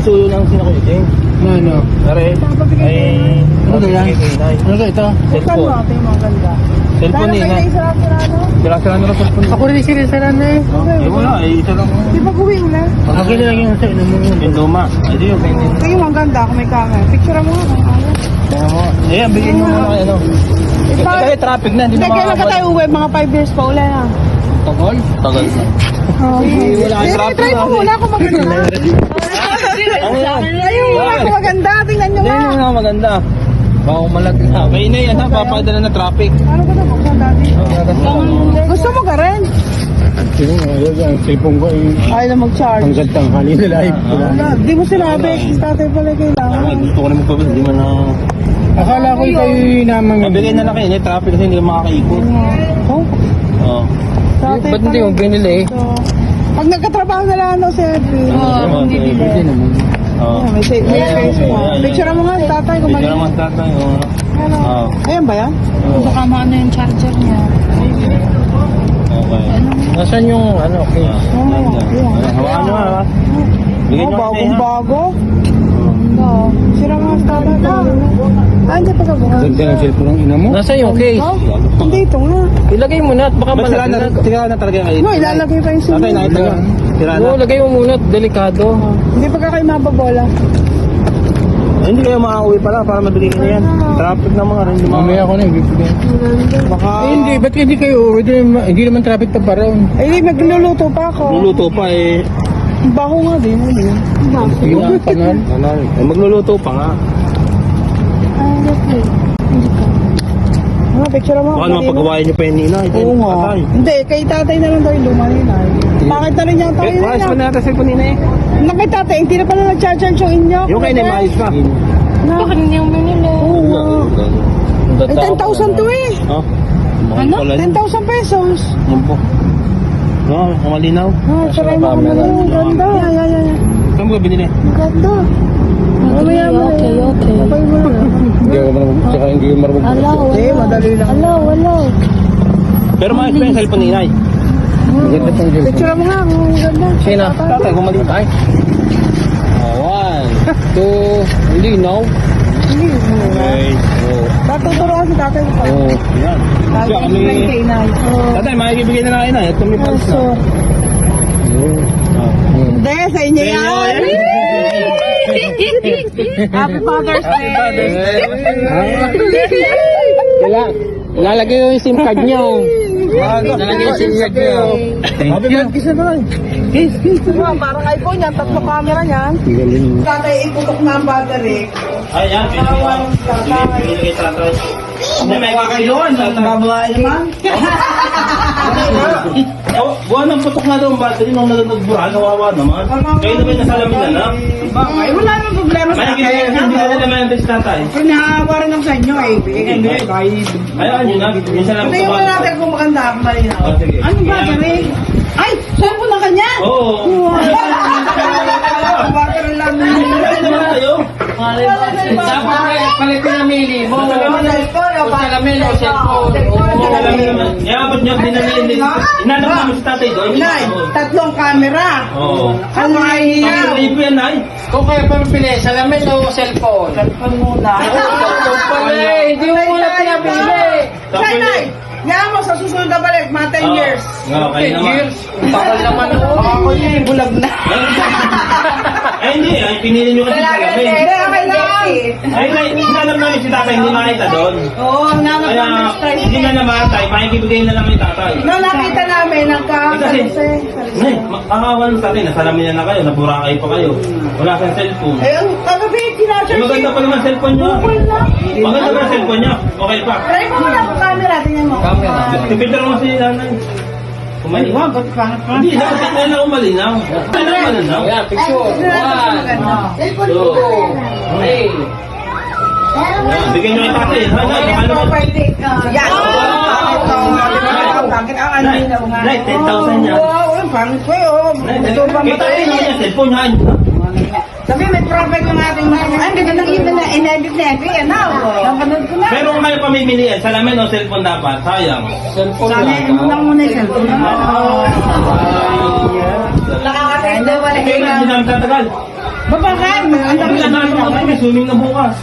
Suyo ng sinakulitin. Ano? Pare, ay... Ano yan? Ano ba ito? Cellphone. Ito yung mga ganda. Cellphone Lalo nila. kayo isa-sirado? Sira-sira na lang cellphone. Ako rin sila na eh. Eh wala, eh isa lang. Di ba gawin na? Akin na lang yung sa ino mo yun. Yung luma. Ay di yung ganyan. Ito yung mga ganda kung may camera. Picture mo nga. Kaya mo. Eh, bigyan mo muna kayo, ano. Kasi traffic na, hindi Hindi, na kailan ka makakabot. tayo uwi? Mga 5 years pa uli na. Tokol? Tagal na. Okay. Wala kang traffic Try mo na. muna kung maganda. Ano yan? Ayun, kung maganda. Tingnan nyo Hindi nga. na maganda. Baka kumalag na. May na yan ha, papadala na traffic. Ano ka na buksan dati? Gusto mo ka rin? Sige nga, yung cellphone ko ay Ayaw na mag-charge. hanggang tanghali na live. Wala, di mo sinabi. Tatay pala kailangan. Ay, gusto ko na magpabili, hindi man na... Akala ko kayo namang... Mabigay na lang kayo, hindi traffic kasi hindi ka makakaikot. Oh, Oo. tatay Ba't hindi mo binili eh? So, pag nagkatrabaho na lang, ano, si Edwin? Hindi Hindi naman. Oo. May face mo. Ayan, Picture mo nga, tatay. Kung Picture mag- naman tatay, oo. Oo. Ayan ba yan? Baka maano yung charger niya. Okay. Nasaan yung ano, okay? Hawakan nyo ha. Bigyan nyo kasi ha. Bagong-bago. Sira nga sa tatay. Ah, hindi pa ka bukas. Ganda ng cellphone ng ina mo? Nasaan yung case? Oh, hindi ito nga. Ilagay mo na at baka Ba't sira na, malag. sira na talaga kayo? No, ilalagay pa yung Tatay, sino. nakita nyo. Sira na. Oo, lagay mo muna at delikado. Hindi pa ka kayo mababola. Ay, hindi kayo makauwi pala para mabigay nyo yan. Traffic na mga rin. Mamaya ako na ibibigay. Baka... Eh, hindi, ba't hindi kayo? Hindi naman traffic pa paraon. Eh, nagluluto pa ako. Magluluto pa eh. Baho nga din. Sige na, pangal. Eh, magluluto pa nga. Mga picture mo. Baka naman pagawain nyo pa yung nina. Oo nga. Tatay. Hindi, kay tatay na lang daw yung luma nila. Bakit na rin yung tayo Eh, maayos pa nila? na natin sa nina eh. Nakay tatay, hindi na pala nag-charge yung inyo. Yung kayo na maayos pa. Bakit hindi yung binili? Oo nga. Eh, 10,000 to eh. Oh? Ano? 10,000 pesos. Yan po. No, kung malinaw. Ah, try mo naman yung ganda. Ay. Saan mo ka binili? Ang ganda. Mamaya mo eh. Okay. Kapay mo na. Hindi ako marunong, tsaka hindi ko marunong. Ala, Hindi, madali lang. wala. Pero maayos pa yung cellphone ni inay. Ganda pang cellphone. Picture mo nga, ang ganda. Sino? Tatay, kung malinaw. Ay. One, two, hindi, no? Hindi. Okay. Oo. Tuturuan si tatay ko pa. Oo. Yan. Kahit Siya kami... kay inay. Tatay, makikibigay na lang kayo na. Ito may pulse na. Hindi, sa inyo yan. Happy Father's Day. Ilalagay yung SIM card niyo. Ilalagay yung SIM card niyo. Happy birthday sa naman. Kiss. Parang iPhone yan, tatlo camera yan. Tatay, iputok na ang battery. Ay, yan. Pinili kay tatay. Hindi, may kakailuan. Babae naman. Buwan ng putok na daw ang battery nung nagbura. Kawawa naman. Kayo na ba yung nasalamin na lang? Ay, wala nang problema sa Hindi na naman yung tatay. Kung nakawa rin ako sa inyo eh. Bigay kayo. Ayun, yun na. Minsan lang Tingnan mo natin kung maganda ako malinaw. Oh, sige. Ano battery? Ay, saan po na kanya? Oo. Battery lang. Ay, naman tayo. Palitin na mili mo. Salamin o cellphone. Alam naman. Eh, abot nyo, dinamili. Inanap namin si tatay doon. Nay, tatlong camera. Oo. Ano ay Ang lipo yan, ay. Kung kayo pamipili, salamin o cellphone? Cellphone muna. Hindi mo muna pinabili. Say, Nay, yan mo sa susunod na balik, mga 10 years. Nga, kayo naman. Takal naman Ako yung bulag na. Ay, hindi. Ay, pinili nyo kasi salamin. Hindi, okay lang. Ay, hinanap namin si tatay, hindi makita doon. Oo, nanap Kaya, namin hindi na namatay, makikibigay na lang yung tatay. Nung nakita namin, nagkakalise. Hindi, makawan sa atin, nasalamin na kayo, nabura kayo pa kayo. Wala kang cellphone. Eh, ang kagabi, Eh, kinacharge maganda pa naman cellphone nyo. Okay lang. Maganda pa ang cellphone nyo. Okay pa. Try mo muna ang camera, tingnan mo. Pipicture mo si nanay. Kumain. Wag, ba't pangat pa? Hindi, dapat tingnan lang umalinaw. Ano naman malinaw? Ayan, picture. One, two, three. Bigyan nyo yung tatay. Ano naman? Pwede. Yan. Ito, bakit ang ano Nay, nila nga? Nay, 10,000 yan. Oo, ang pangit ko yun. Ito ba Kita matay? nyo yung cellphone nyo. Sabi, may profit yung ating mga... Ay, ganda ng even na in-edit na ito. Yan na. Napanood ko na. Pero kung kayo pamimilian, salamin o cellphone dapat, sayang. Cellphone Sabi, lang. mo lang muna yung cellphone. Nakakatay. Hindi, wala Kaya hindi namin tatagal. Babakan! Ang dami lang namin. May swimming na bukas.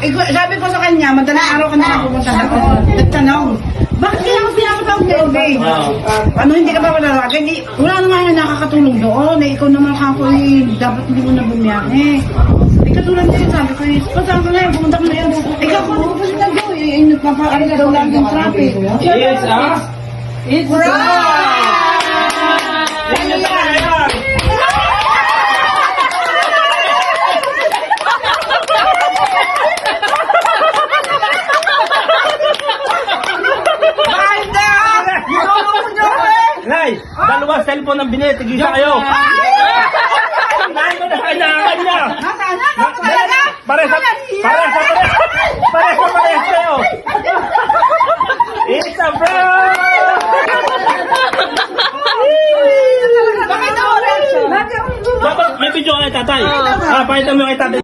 Sabi ko sa kanya, madalang araw ka na lang pumunta doon. Nagtanong, bakit kaya ako pinapatawag sa tubig? Ano, hindi ka ba malalagan? Wala na nga nakakatulong doon. Ikaw naman kako, dapat hindi mo na bumiyahe. Katulad din, sabi ko, pasang ko na yun, pumunta ko na yun. Ikaw ko, hindi ko pa sila daw. Nagpapaaral daw lang yung traffic. It's Yan yung tayo na yan. Nay, dalawa cellphone ang binili, tigisa kayo. Nay, ko na kanya. Pare sa kayo. It's a prank! Dapat may video kay tatay. Pakita mo kay tatay.